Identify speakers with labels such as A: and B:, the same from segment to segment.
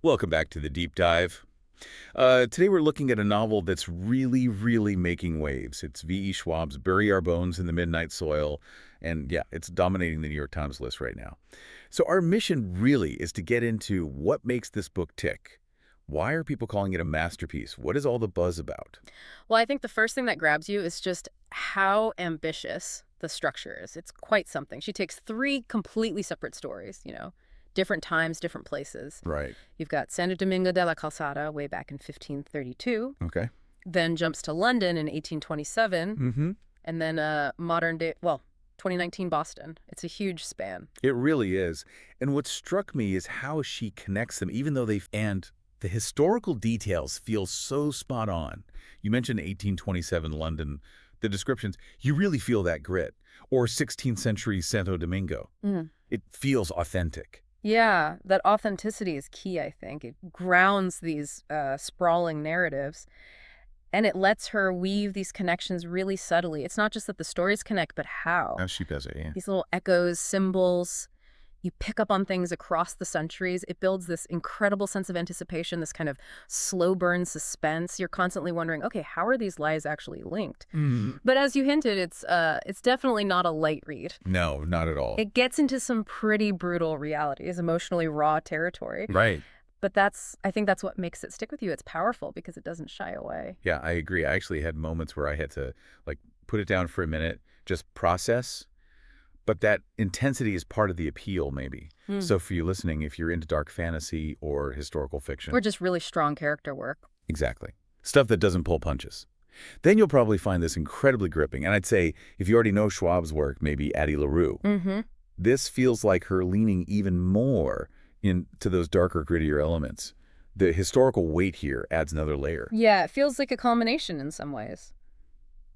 A: Welcome back to the Deep Dive. Today we're looking at a novel that's really making waves. It's V.E. Schwab's Bury Our Bones in the Midnight Soil, and yeah, it's dominating the New York Times list right now. So our mission really is to get into what makes this book tick. Why are people calling it a masterpiece? What is all the buzz about?
B: Well, I think the first thing that grabs you is just how ambitious the structure is. It's quite something. She takes three completely separate stories, different times, different places.
A: Right.
B: You've got Santo Domingo de la Calzada way back in 1532,
A: Okay.
B: then jumps to London in 1827,
A: Mm-hmm.
B: and then modern day, 2019 Boston. It's a huge span.
A: It really is. And what struck me is how she connects them, even though and the historical details feel so spot on. You mentioned 1827 London. The descriptions, you really feel that grit. Or 16th century Santo Domingo.
B: Mm.
A: It feels authentic.
B: Yeah, that authenticity is key, I think. It grounds these sprawling narratives. And it lets her weave these connections really subtly. It's not just that the stories connect, but how.
A: How she does it, yeah.
B: These little echoes, symbols, you pick up on things across the centuries. It builds this incredible sense of anticipation, this kind of slow burn suspense. You're constantly wondering, okay, how are these lies actually linked?
A: Mm.
B: But as you hinted, it's definitely not a light read.
A: No, not at all.
B: It gets into some pretty brutal realities, emotionally raw territory.
A: Right.
B: But I think that's what makes it stick with you. It's powerful because it doesn't shy away.
A: Yeah, I agree. I actually had moments where I had to, like, put it down for a minute, just process. But that intensity is part of the appeal, maybe.
B: Hmm.
A: So for you listening, if you're into dark fantasy or historical fiction.
B: Or just really strong character work.
A: Exactly. Stuff that doesn't pull punches. Then you'll probably find this incredibly gripping. And I'd say, if you already know Schwab's work, maybe Addie LaRue.
B: Mm-hmm.
A: This feels like her leaning even more into those darker, grittier elements. The historical weight here adds another layer.
B: Yeah, it feels like a culmination in some ways.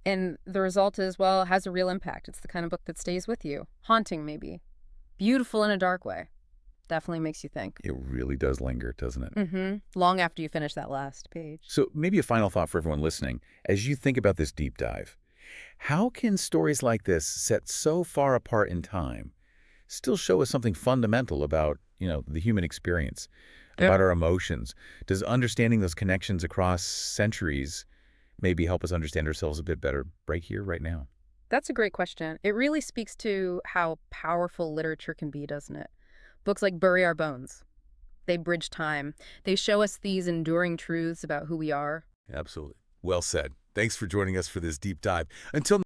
B: And the result is, well, it has a real impact. It's the kind of book that stays with you. Haunting, maybe. Beautiful in a dark way. Definitely makes you think.
A: It really does linger, doesn't it?
B: Mm-hmm. Long after you finish that last page.
A: So maybe a final thought for everyone listening. As you think about this deep dive, how can stories like this, set so far apart in time, still show us something fundamental about, the human experience, about our emotions? Does understanding those connections across centuries maybe help us understand ourselves a bit better right here, right now?
B: That's a great question. It really speaks to how powerful literature can be, doesn't it? Books like Bury Our Bones. They bridge time. They show us these enduring truths about who we are.
A: Absolutely. Well said. Thanks for joining us for this deep dive. Until